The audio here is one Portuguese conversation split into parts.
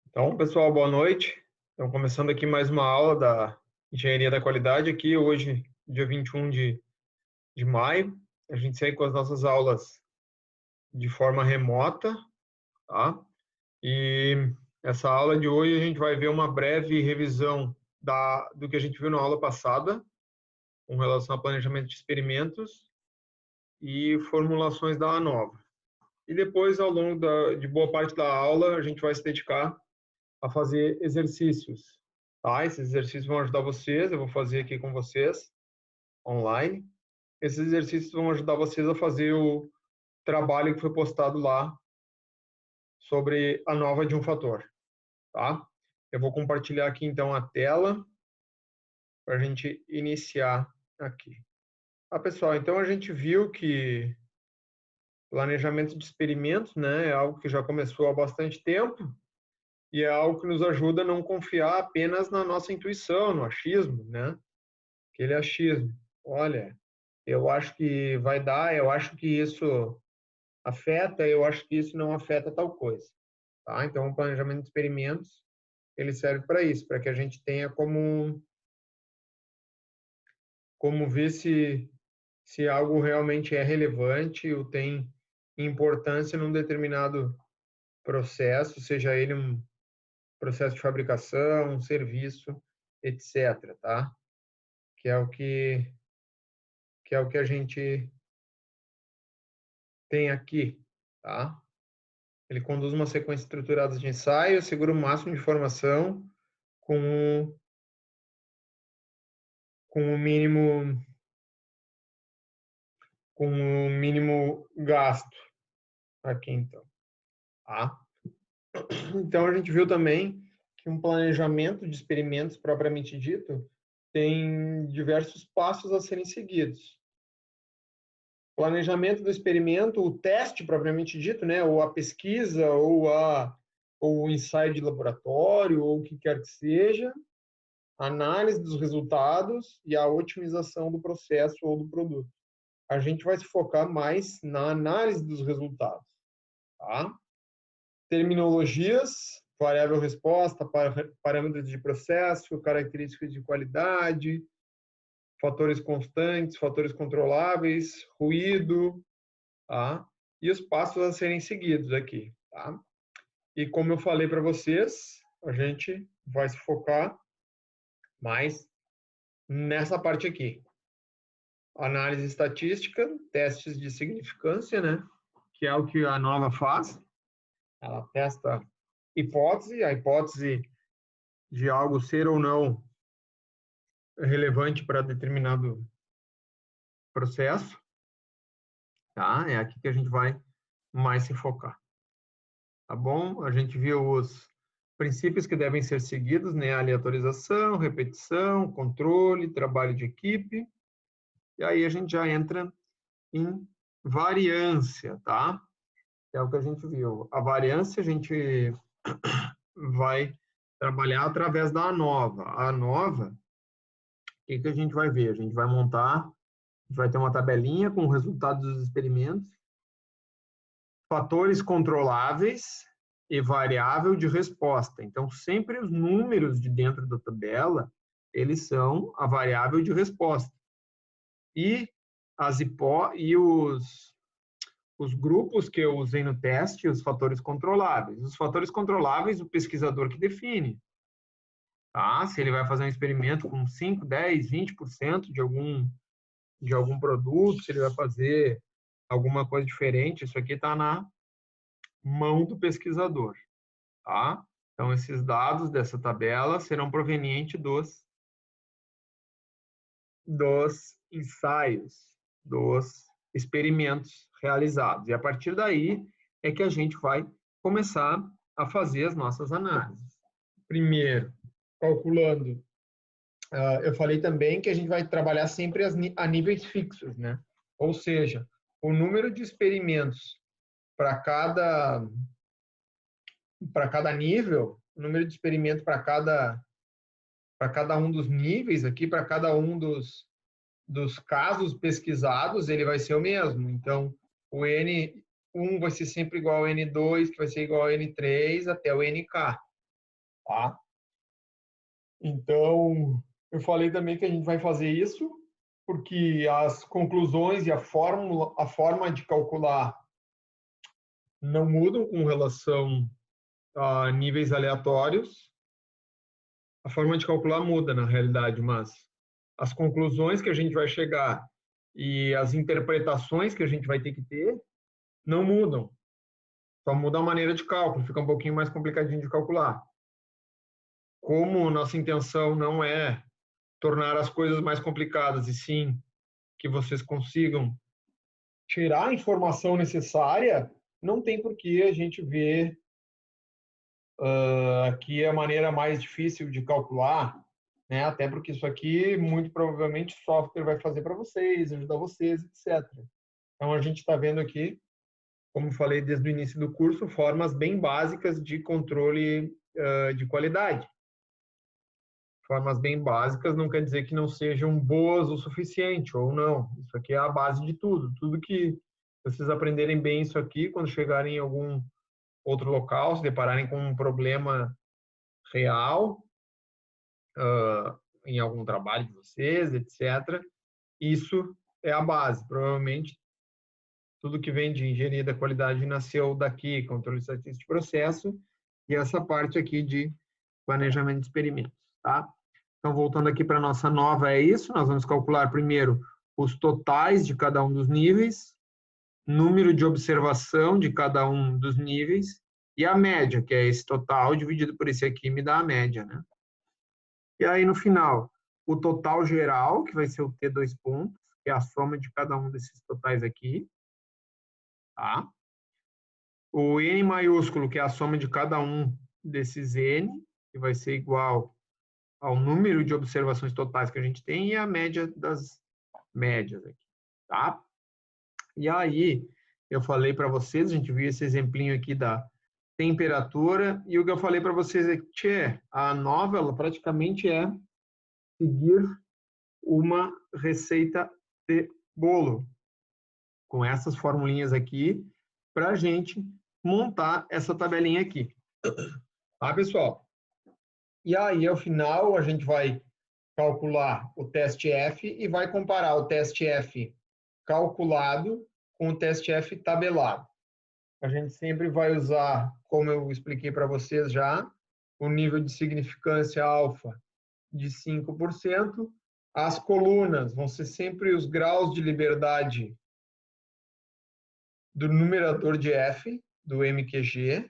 Então, pessoal, boa noite. Estamos começando aqui mais uma aula da Engenharia da Qualidade, aqui hoje, dia 21 de maio. A gente segue com as nossas aulas de forma remota, tá? E essa aula de hoje a gente vai ver uma breve revisão do que a gente viu na aula passada, com relação a planejamento de experimentos e formulações da ANOVA. E depois, ao longo de boa parte da aula, a gente vai se dedicar a fazer exercícios, tá? Esses exercícios vão ajudar vocês, eu vou fazer aqui com vocês, online. Esses exercícios vão ajudar vocês a fazer o trabalho que foi postado lá sobre a nova de um fator, tá? Eu vou compartilhar aqui então a tela para a gente iniciar aqui. Pessoal, então a gente viu que planejamento de experimentos, né, é algo que já começou há bastante tempo, e é algo que nos ajuda a não confiar apenas na nossa intuição, no achismo, né? Aquele achismo. Olha, eu acho que vai dar, eu acho que isso afeta, eu acho que isso não afeta tal coisa. Tá? Então, o planejamento de experimentos, ele serve para isso, para que a gente tenha como ver se algo realmente é relevante ou tem importância num determinado processo, seja ele um processo de fabricação, um serviço, etc., tá? Que é o que a gente tem aqui, tá? Ele conduz uma sequência estruturada de ensaio, assegura o máximo de informação com com o mínimo com o mínimo gasto aqui então, tá? Então a gente viu também que um planejamento de experimentos propriamente dito tem diversos passos a serem seguidos. Planejamento do experimento, o teste propriamente dito, né, ou a pesquisa, ou o ensaio de laboratório, ou o que quer que seja, análise dos resultados e a otimização do processo ou do produto. A gente vai se focar mais na análise dos resultados, tá? Terminologias, variável resposta, parâmetros de processo, características de qualidade, fatores constantes, fatores controláveis, ruído, tá? E os passos a serem seguidos aqui, tá? E como eu falei para vocês, a gente vai se focar mais nessa parte aqui. Análise estatística, testes de significância, né? Que é o que a nova faz. Ela testa hipótese, a hipótese de algo ser ou não relevante para determinado processo, tá? É aqui que a gente vai mais se focar, tá bom? A gente viu os princípios que devem ser seguidos, né? Aleatorização, repetição, controle, trabalho de equipe. E aí a gente já entra em variância, tá? É o que a gente viu. A variância a gente vai trabalhar através da ANOVA. A ANOVA, o que a gente vai ver? A gente vai montar, a gente vai ter uma tabelinha com resultados dos experimentos, fatores controláveis e variável de resposta. Então, sempre os números de dentro da tabela, eles são a variável de resposta. E os grupos que eu usei no teste, os fatores controláveis. Os fatores controláveis, o pesquisador que define. Tá? Se ele vai fazer um experimento com 5, 10, 20% de algum produto, se ele vai fazer alguma coisa diferente, isso aqui está na mão do pesquisador. Tá? Então, esses dados dessa tabela serão provenientes dos ensaios, dos experimentos realizados. E a partir daí é que a gente vai começar a fazer as nossas análises. Primeiro, calculando. Eu falei também que a gente vai trabalhar sempre a níveis fixos, né? Ou seja, o número de experimentos para cada nível, o número de experimentos para cada um dos níveis aqui, para cada um dos casos pesquisados, ele vai ser o mesmo. Então, o N1 vai ser sempre igual ao N2, que vai ser igual ao N3 até o NK. tá? Então, eu falei também que a gente vai fazer isso porque as conclusões e a forma de calcular não mudam com relação a níveis aleatórios. A forma de calcular muda, na realidade, mas as conclusões que a gente vai chegar e as interpretações que a gente vai ter que ter não mudam. Só muda a maneira de cálculo, fica um pouquinho mais complicadinho de calcular. Como nossa intenção não é tornar as coisas mais complicadas, e sim que vocês consigam tirar a informação necessária, não tem por que a gente ver aqui a maneira mais difícil de calcular, né? Até porque isso aqui, muito provavelmente, o software vai fazer para vocês, ajudar vocês, etc. Então, a gente está vendo aqui, como falei desde o início do curso, formas bem básicas de controle de qualidade. Formas bem básicas não quer dizer que não sejam boas o suficiente, ou não. Isso aqui é a base de tudo. Tudo que vocês aprenderem bem isso aqui, quando chegarem em algum outro local, se depararem com um problema real, em algum trabalho de vocês, etc., isso é a base. Provavelmente, tudo que vem de engenharia da qualidade nasceu daqui, controle estatístico de processo, e essa parte aqui de planejamento de experimentos, tá? Então, voltando aqui para a nossa nova, é isso. Nós vamos calcular primeiro os totais de cada um dos níveis, número de observação de cada um dos níveis e a média, que é esse total dividido por esse aqui, me dá a média, né? E aí, no final, o total geral, que vai ser o T dois pontos, que é a soma de cada um desses totais aqui, tá? O N maiúsculo, que é a soma de cada um desses N, que vai ser igual ao número de observações totais que a gente tem e a média das médias aqui, tá? E aí, eu falei para vocês, a gente viu esse exemplinho aqui da temperatura, e o que eu falei para vocês é que a nova, ela praticamente é seguir uma receita de bolo, com essas formulinhas aqui, para a gente montar essa tabelinha aqui. Tá, pessoal? E aí, ao final, a gente vai calcular o teste F e vai comparar o teste F calculado com o teste F tabelado. A gente sempre vai usar, como eu expliquei para vocês já, o nível de significância alfa de 5%. As colunas vão ser sempre os graus de liberdade do numerador de F, do MQG,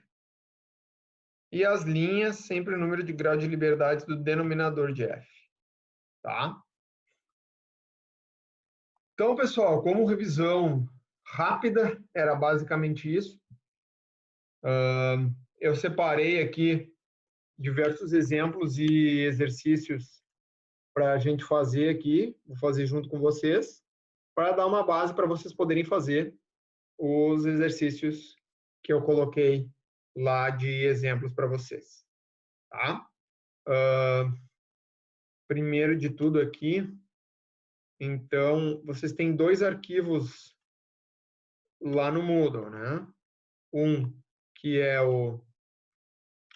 e as linhas sempre o número de grau de liberdade do denominador de F. Tá? Então, pessoal, como revisão rápida, era basicamente isso. Eu separei aqui diversos exemplos e exercícios para a gente fazer aqui, vou fazer junto com vocês, para dar uma base para vocês poderem fazer os exercícios que eu coloquei lá de exemplos para vocês. Tá? Primeiro de tudo aqui, então, vocês têm dois arquivos lá no Moodle, né? Um que é os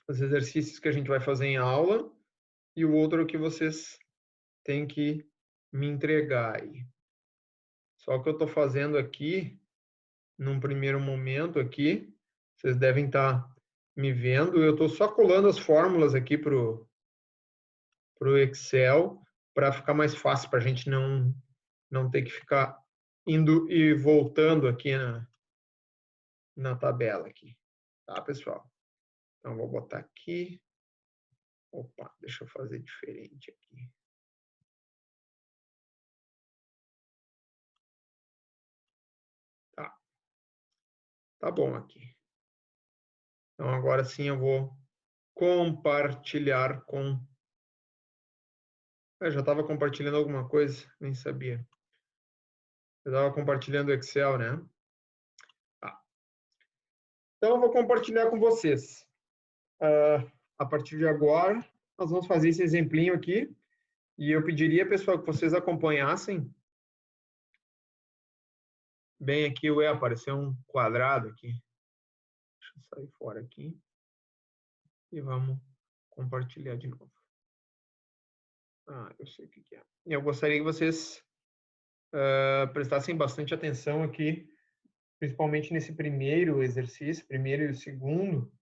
exercícios que a gente vai fazer em aula e o outro que vocês têm que me entregar aí. Só que eu estou fazendo aqui, num primeiro momento aqui, vocês devem estar me vendo, eu estou só colando as fórmulas aqui para o Excel, para ficar mais fácil, para a gente não ter que ficar indo e voltando aqui na tabela aqui. Tá, pessoal? Então, vou botar aqui. Opa, deixa eu fazer diferente aqui. Tá. Tá bom aqui. Então, agora sim eu vou compartilhar com... Eu já estava compartilhando alguma coisa, nem sabia. Eu estava compartilhando o Excel, né? Tá. Então, eu vou compartilhar com vocês. A partir de agora, nós vamos fazer esse exemplinho aqui. E eu pediria, pessoal, que vocês acompanhassem. Bem aqui, apareceu um quadrado aqui. Deixa eu sair fora aqui. E vamos compartilhar de novo. Eu sei o que é. Eu gostaria que vocês prestassem bastante atenção aqui, principalmente nesse primeiro exercício, primeiro e o segundo,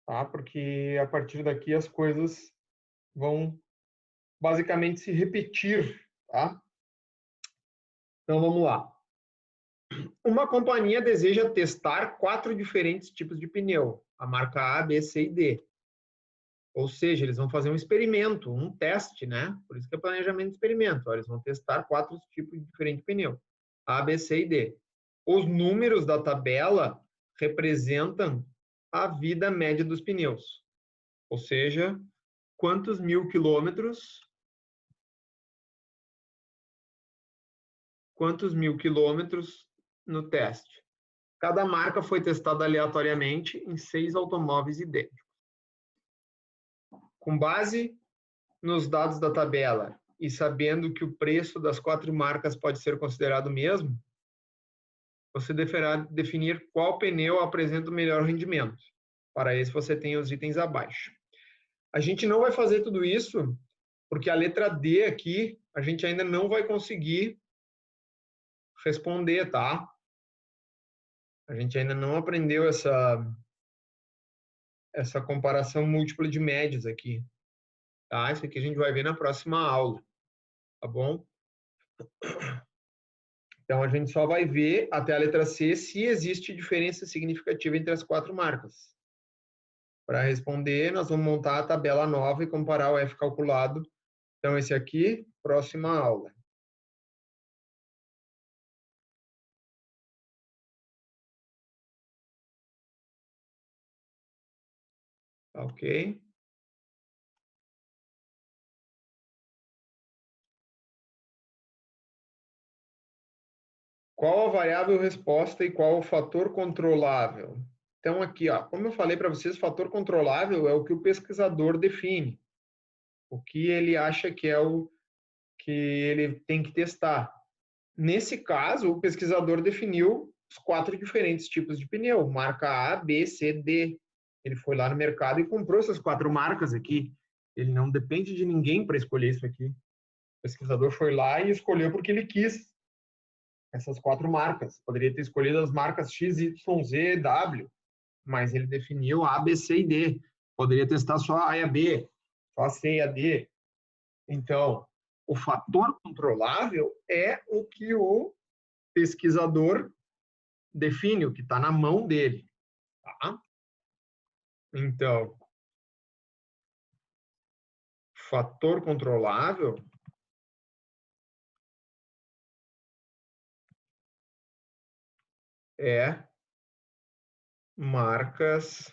tá? Porque a partir daqui as coisas vão basicamente se repetir, tá? Então vamos lá. Uma companhia deseja testar 4 diferentes tipos de pneu, a marca A, B, C e D. Ou seja, eles vão fazer um experimento, um teste, né? Por isso que é planejamento de experimento. Eles vão testar 4 tipos diferentes de pneu, A, B, C e D. Os números da tabela representam a vida média dos pneus. Ou seja, quantos mil quilômetros no teste. Cada marca foi testada aleatoriamente em 6 automóveis idênticos. Com base nos dados da tabela e sabendo que o preço das 4 marcas pode ser considerado o mesmo, você deverá definir qual pneu apresenta o melhor rendimento. Para isso, você tem os itens abaixo. A gente não vai fazer tudo isso, porque a letra D aqui, a gente ainda não vai conseguir responder, tá? A gente ainda não aprendeu essa comparação múltipla de médias aqui, tá? Isso aqui a gente vai ver na próxima aula, tá bom? Então, a gente só vai ver até a letra C se existe diferença significativa entre as 4 marcas. Para responder, nós vamos montar a tabela nova e comparar o F calculado. Então, esse aqui, próxima aula. Tá ok? Qual a variável resposta e qual o fator controlável? Então, aqui, ó, como eu falei para vocês, fator controlável é o que o pesquisador define. O que ele acha que é o que ele tem que testar. Nesse caso, o pesquisador definiu os 4 diferentes tipos de pneu, marca A, B, C, D. Ele foi lá no mercado e comprou essas 4 marcas aqui. Ele não depende de ninguém para escolher isso aqui. O pesquisador foi lá e escolheu porque ele quis essas 4 marcas. Poderia ter escolhido as marcas X, Y, Z, W, mas ele definiu A, B, C e D. Poderia testar só a A e a B, só a C e a D. Então, o fator controlável é o que o pesquisador define, o que está na mão dele. Tá? Então, fator controlável é marcas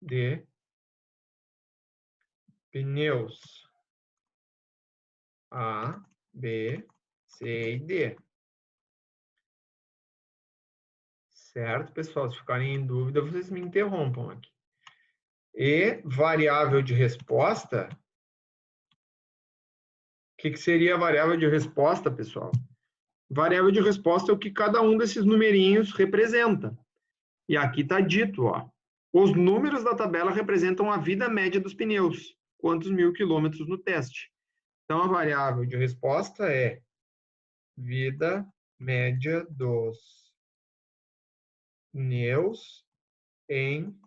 de pneus A, B, C e D. Certo, pessoal? Se ficarem em dúvida, vocês me interrompam aqui. E variável de resposta, o que seria a variável de resposta, pessoal? Variável de resposta é o que cada um desses numerinhos representa. E aqui está dito, ó, os números da tabela representam a vida média dos pneus, quantos mil quilômetros no teste. Então, a variável de resposta é vida média dos pneus em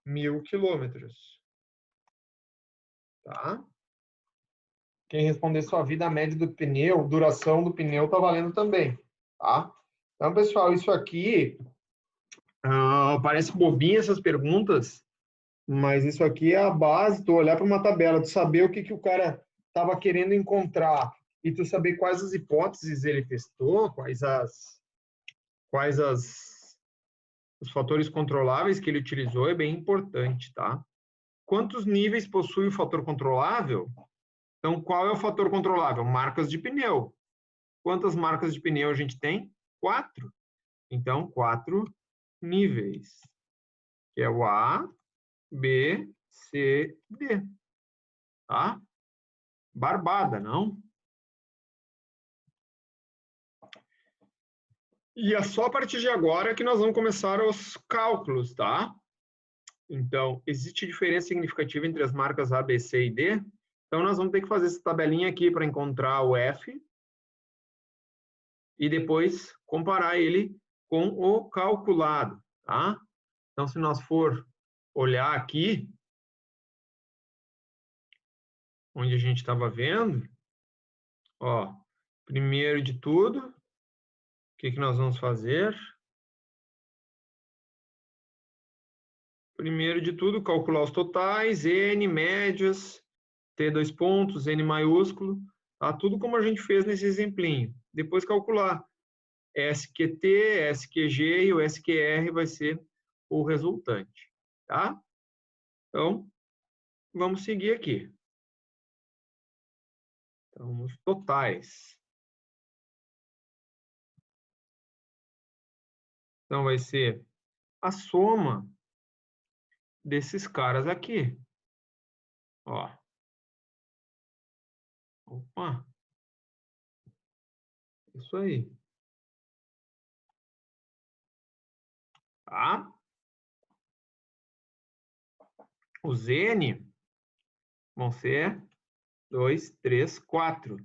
1000 quilômetros. Tá? Quem responder só a vida média do pneu, duração do pneu, tá valendo também. Tá? Então, pessoal, isso aqui parece bobinho essas perguntas, mas isso aqui é a base, tu olhar para uma tabela, tu saber o que, que o cara estava querendo encontrar e tu saber quais as hipóteses ele testou, os fatores controláveis que ele utilizou, é bem importante, tá? Quantos níveis possui o fator controlável? Então, qual é o fator controlável? Marcas de pneu. Quantas marcas de pneu a gente tem? 4. Então, 4 níveis, que é o A, B, C, D. Tá? Barbada, não? E é só a partir de agora que nós vamos começar os cálculos, tá? Então, existe diferença significativa entre as marcas A, B, C e D? Então, nós vamos ter que fazer essa tabelinha aqui para encontrar o F e depois comparar ele com o calculado, tá? Então, se nós for olhar aqui, onde a gente estava vendo, ó, primeiro de tudo, o que nós vamos fazer? Primeiro de tudo, calcular os totais, N, médias, T dois pontos, N maiúsculo, tá? Tudo como a gente fez nesse exemplinho. Depois calcular SQT, SQG e o SQR vai ser o resultante, tá? Então, vamos seguir aqui. Então, os totais. Então, vai ser a soma desses caras aqui. Ó. Opa. Isso aí. Tá? Os N vão ser 2, 3, 4.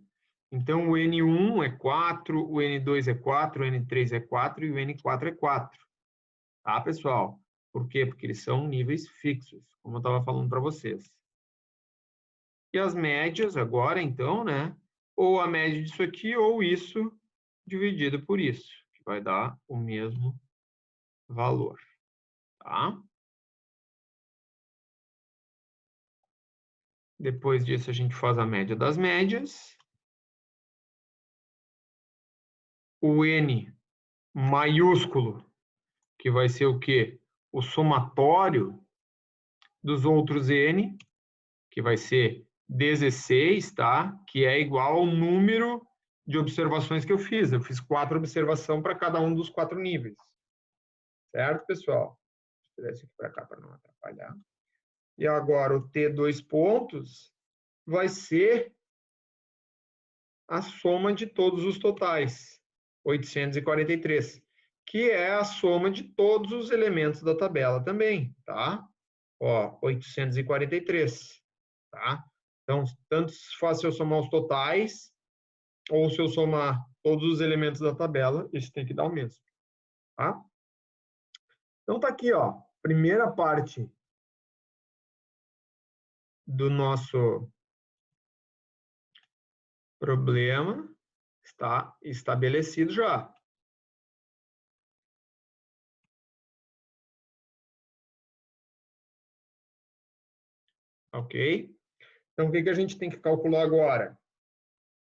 Então, o N1 é 4, o N2 é 4, o N3 é 4 e o N4 é 4. Tá, pessoal? Por quê? Porque eles são níveis fixos, como eu estava falando para vocês. E as médias agora, então, né? Ou a média disso aqui, ou isso dividido por isso, que vai dar o mesmo valor, tá? Depois disso, a gente faz a média das médias. O N maiúsculo, que vai ser o quê? O somatório dos outros N, que vai ser 16, tá? Que é igual ao número de observações que eu fiz. Eu fiz 4 observações para cada um dos 4 níveis. Certo, pessoal? Vou tirar isso aqui para cá para não atrapalhar. E agora o T dois pontos vai ser a soma de todos os totais, 843, que é a soma de todos os elementos da tabela também, tá? Ó, 843, tá? Então, tanto faz se eu somar os totais ou se eu somar todos os elementos da tabela, isso tem que dar o mesmo, tá? Então, tá aqui, ó, primeira parte do nosso problema está estabelecido já. Ok? Então, o que a gente tem que calcular agora?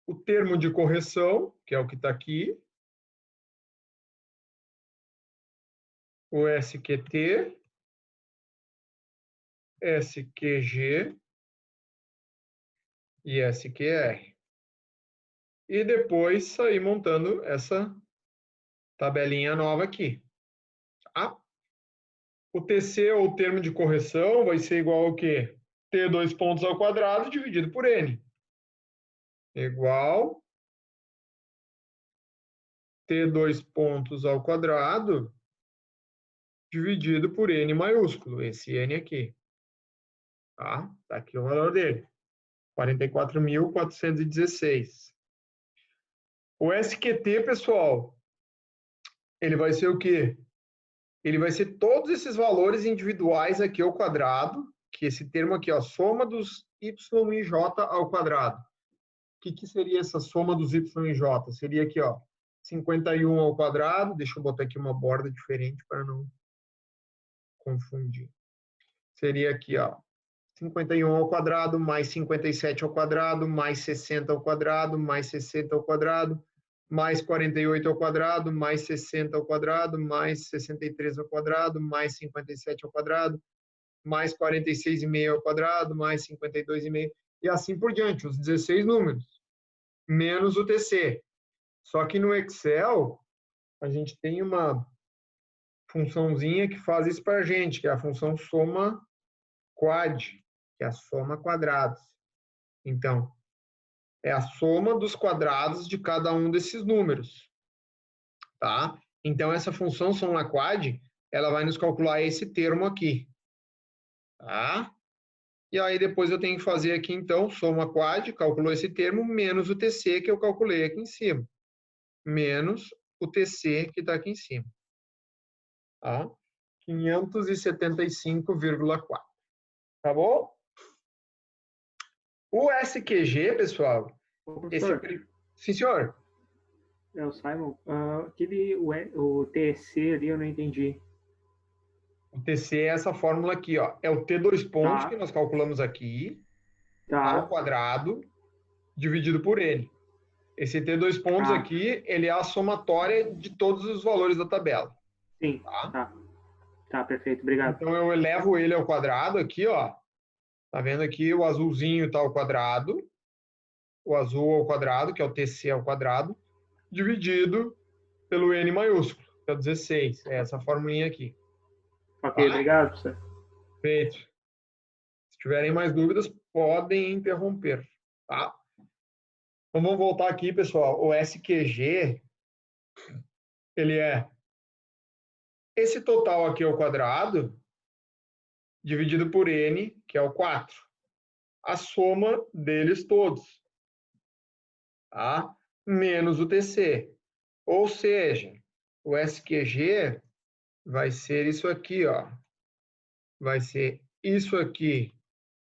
O termo de correção, que é o que está aqui, o SQT, SQG e SQR. E depois sair montando essa tabelinha nova aqui. Tá? O TC, ou termo de correção, vai ser igual ao quê? T dois pontos ao quadrado dividido por N. Igual T dois pontos ao quadrado dividido por N maiúsculo, esse N aqui. Tá? Tá aqui o valor dele. 44.416. O SQT, pessoal, ele vai ser o quê? Ele vai ser todos esses valores individuais aqui ao quadrado, que esse termo aqui, ó, soma dos y e j ao quadrado. O que seria essa soma dos y e j? Seria aqui, ó, 51 ao quadrado. Deixa eu botar aqui uma borda diferente para não confundir. Seria aqui, ó, 51 ao quadrado, mais 57 ao quadrado, mais 60 ao quadrado, mais 60 ao quadrado, mais 48 ao quadrado, mais 60 ao quadrado, mais 63 ao quadrado, mais 57 ao quadrado, mais 46,5 ao quadrado, mais 52,5, e assim por diante, os 16 números, menos o TC. Só que no Excel, a gente tem uma funçãozinha que faz isso para a gente, que é a função soma quad, que é a soma quadrados. Então, é a soma dos quadrados de cada um desses números, tá? Então, essa função soma quad, ela vai nos calcular esse termo aqui, Tá? E aí depois eu tenho que fazer aqui, então, soma quad, calculou esse termo, menos o TC que eu calculei aqui em cima. Menos o TC que está aqui em cima. Tá? 575,4. Tá bom? O SQG, pessoal, Ô, esse... professor, Sim, senhor. é o Simon. O TC ali eu não entendi. O TC é essa fórmula aqui, ó. É o T dois pontos que Tá, nós calculamos aqui, ao tá, quadrado, dividido por N. Esse T dois pontos tá. aqui, ele é a somatória de todos os valores da tabela. Sim, Tá? tá. Tá, perfeito, obrigado. Então, eu elevo ele ao quadrado aqui, ó. Tá vendo aqui? O azulzinho está ao quadrado. O azul ao quadrado, que é o TC ao quadrado, dividido pelo N maiúsculo, que é o 16. É essa formulinha aqui. Ok, Tá? obrigado, professor. Feito. Se tiverem mais dúvidas, podem interromper. Tá? Então, vamos voltar aqui, pessoal. O SQG, ele é esse total aqui ao quadrado, dividido por N, que é o 4. A soma deles todos. Tá? Menos o TC. Ou seja, o SQG vai ser isso aqui, ó. Vai ser isso aqui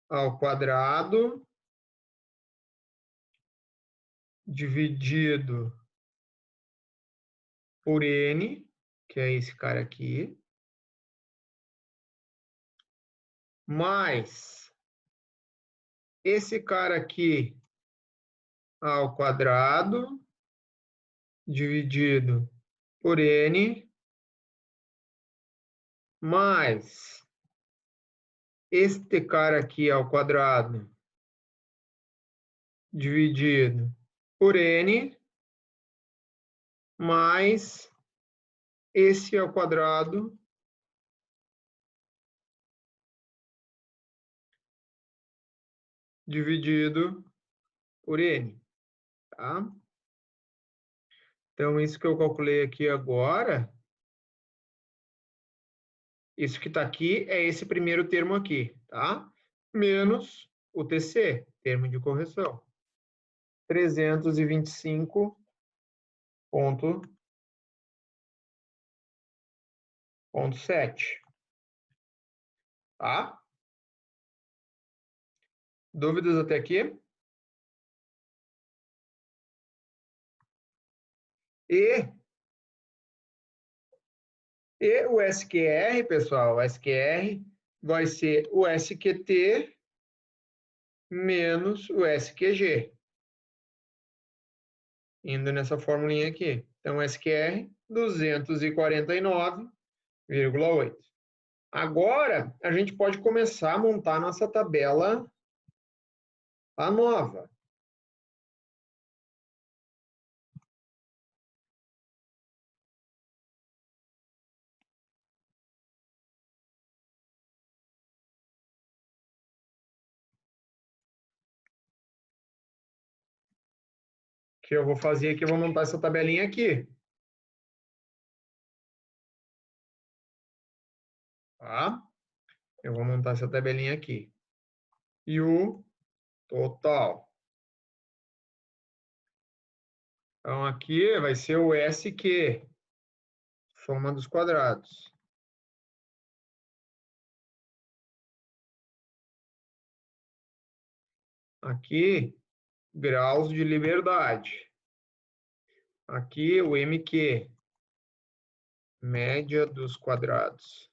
ao quadrado dividido por N, que é esse cara aqui, mais esse cara aqui ao quadrado dividido por N, mais este cara aqui ao quadrado dividido por N, mais esse ao quadrado dividido por N. Tá? Então, isso que eu calculei aqui agora, isso que está aqui é esse primeiro termo aqui, tá? Menos o TC, termo de correção. 325,7. Tá? Dúvidas até aqui? E, e o SQR, pessoal, o SQR vai ser o SQT menos o SQG. Indo nessa formulinha aqui. Então, SQR, 249,8. Agora, a gente pode começar a montar nossa tabela a nova. Que eu vou fazer aqui, eu vou montar essa tabelinha aqui. Tá? Eu vou montar essa tabelinha aqui. E o total. Então, aqui vai ser o SQ, soma dos quadrados. Aqui, graus de liberdade. Aqui, o MQ, média dos quadrados.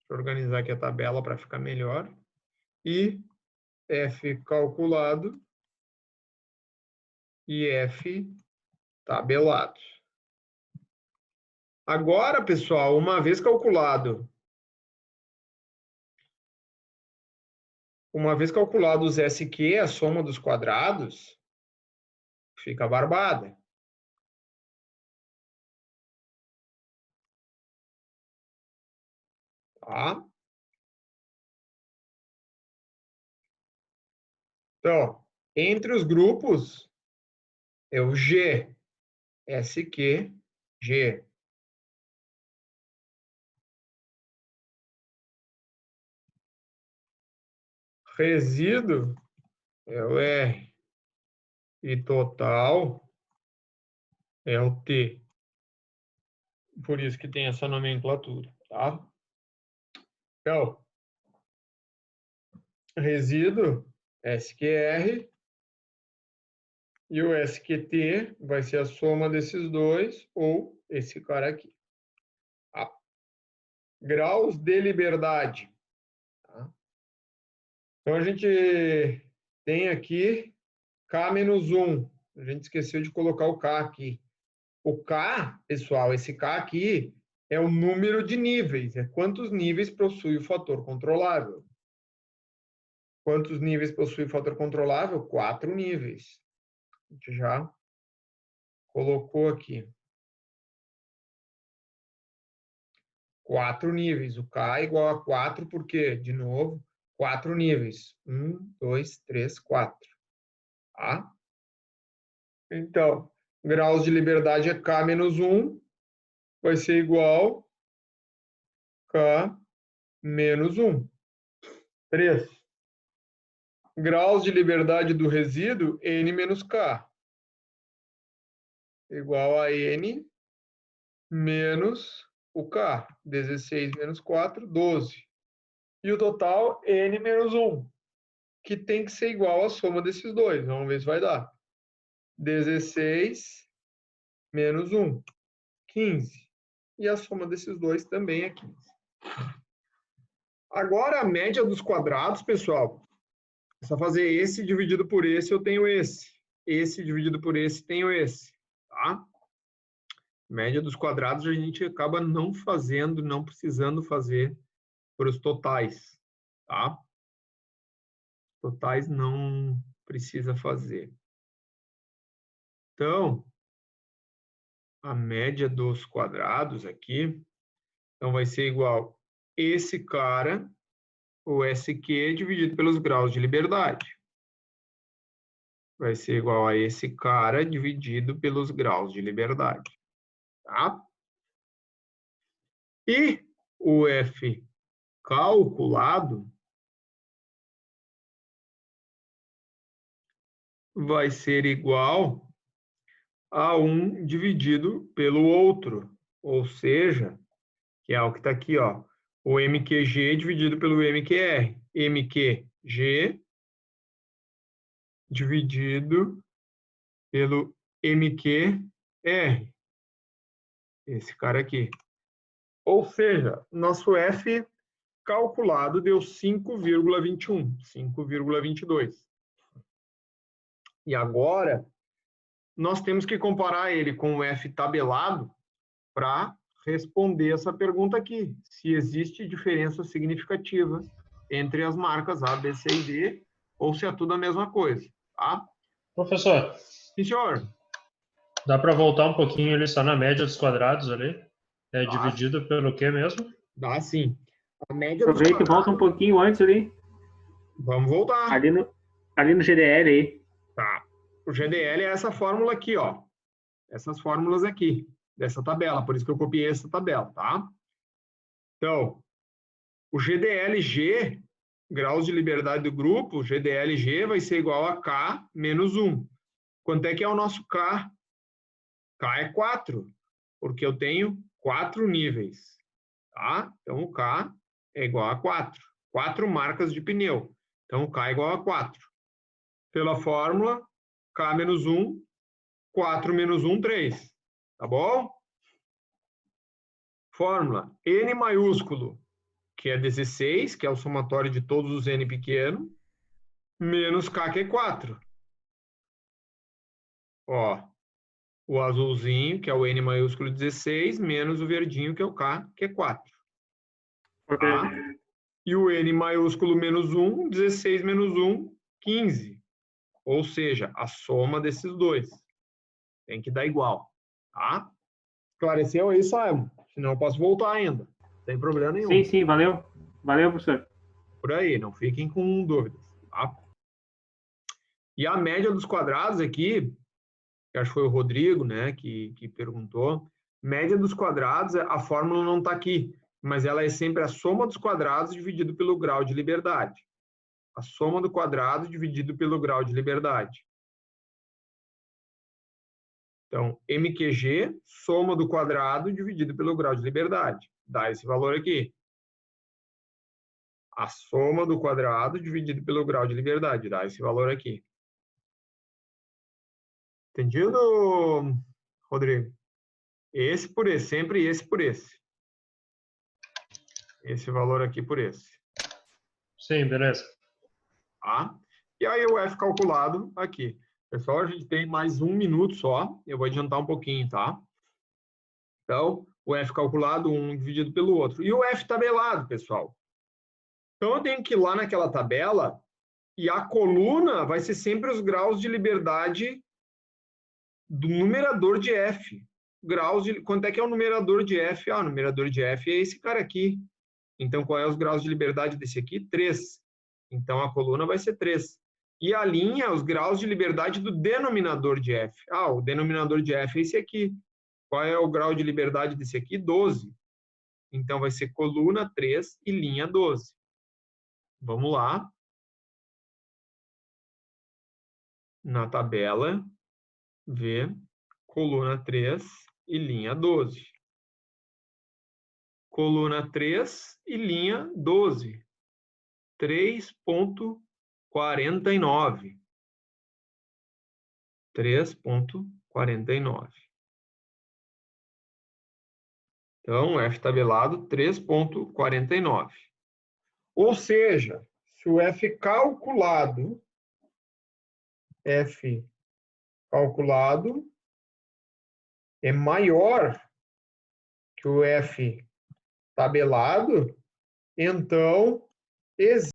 Deixa eu organizar aqui a tabela para ficar melhor. E F calculado e F tabelado. Agora, pessoal, uma vez calculado os SQ, a soma dos quadrados, fica barbada. Tá? Então, entre os grupos, é o G, SQ, G. Resíduo é o R. E total é o T. Por isso que tem essa nomenclatura, tá? Então, resíduo, SQR, e o SQT vai ser a soma desses dois, ou esse cara aqui. Tá? Graus de liberdade. Tá? Então, a gente tem aqui K-1. A gente esqueceu de colocar o K aqui. O K, pessoal, esse K aqui é o número de níveis. É quantos níveis possui o fator controlável. Quantos níveis possui o fator controlável? 4 níveis. A gente já colocou aqui. 4 níveis. O K é igual a 4, porque, de novo, 4 níveis. 1, 2, 3, 4. Tá? Então, graus de liberdade é K menos 1, vai ser igual K menos 1. 3. Graus de liberdade do resíduo, N menos K. Igual a N menos o K. 16 menos 4, 12. E o total, N menos 1, que tem que ser igual à soma desses dois. Vamos ver se vai dar. 16 menos 1, 15. E a soma desses dois também é 15. Agora, a média dos quadrados, pessoal, é só fazer esse dividido por esse, eu tenho esse. Esse dividido por esse, tenho esse. Tá? Média dos quadrados a gente acaba não fazendo, não precisando fazer para os totais. Tá? Totais não precisa fazer. Então, a média dos quadrados aqui, então vai ser igual esse cara, o SQ, dividido pelos graus de liberdade. Vai ser igual a esse cara dividido pelos graus de liberdade. Tá? E o F calculado vai ser igual a 1 dividido pelo outro, ou seja, que é o que está aqui, ó, o MQG dividido pelo MQR. MQG dividido pelo MQR. Esse cara aqui. Ou seja, nosso F calculado deu 5,21, 5,22. E agora, nós temos que comparar ele com o F tabelado para responder essa pergunta aqui. Se existe diferença significativa entre as marcas A, B, C e D, ou se é tudo a mesma coisa. Tá? Professor, Sim, senhor. dá para voltar um pouquinho ali só na média dos quadrados ali? É Tá. dividido pelo quê mesmo? Dá sim. A média dos Aproveita e volta um pouquinho antes ali. Vamos voltar. Ali no GDL aí. Tá. O GDL é essa fórmula aqui, ó. Essas fórmulas aqui, dessa tabela. Por isso que eu copiei essa tabela, tá? Então, o GDLG, graus de liberdade do grupo, GDLG vai ser igual a K menos 1. Quanto é que é o nosso K? K é 4, porque eu tenho 4 níveis, tá? Então, o K é igual a 4. 4 marcas de pneu. Então, o K é igual a 4. Pela fórmula, K menos 1, 4 menos 1, 3. Tá bom? Fórmula, N maiúsculo, que é 16, que é o somatório de todos os N pequeno, menos K, que é 4. Ó, o azulzinho, que é o N maiúsculo 16, menos o verdinho, que é o K, que é 4. Tá? E o N maiúsculo menos 1, 16 menos 1, 15. Ou seja, a soma desses dois. Tem que dar igual. Tá? Esclareceu aí, Simon? Senão eu posso voltar ainda. Sem problema nenhum. Sim, sim, valeu. Valeu, professor. Por aí, não fiquem com dúvidas. Tá? E a média dos quadrados aqui, que acho que foi o Rodrigo, né, que perguntou, média dos quadrados, a fórmula não está aqui, mas ela é sempre a soma dos quadrados dividido pelo grau de liberdade. A soma do quadrado dividido pelo grau de liberdade. Então, MQG, soma do quadrado dividido pelo grau de liberdade. Dá esse valor aqui. A soma do quadrado dividido pelo grau de liberdade. Dá esse valor aqui. Entendido, Rodrigo? Esse por esse, sempre esse por esse. Esse valor aqui por esse. Sim, beleza. Tá? E aí o F calculado aqui. Pessoal, a gente tem mais 1 minuto só. Eu vou adiantar um pouquinho, tá? Então, o F calculado, 1 dividido pelo outro. E o F tabelado, pessoal. Então, eu tenho que ir lá naquela tabela e a coluna vai ser sempre os graus de liberdade do numerador de F. Quanto é que é o numerador de F? Ah, o numerador de F é esse cara aqui. Então, qual é os graus de liberdade desse aqui? 3. Então, a coluna vai ser 3. E a linha, os graus de liberdade do denominador de F. Ah, o denominador de F é esse aqui. Qual é o grau de liberdade desse aqui? 12. Então, vai ser coluna 3 e linha 12. Vamos lá. Na tabela, ver coluna 3 e linha 12. Coluna 3 e linha 12. 3,49. 3,49. Então, F tabelado 3,49. Ou seja, se o F calculado é maior que o F tabelado, então existe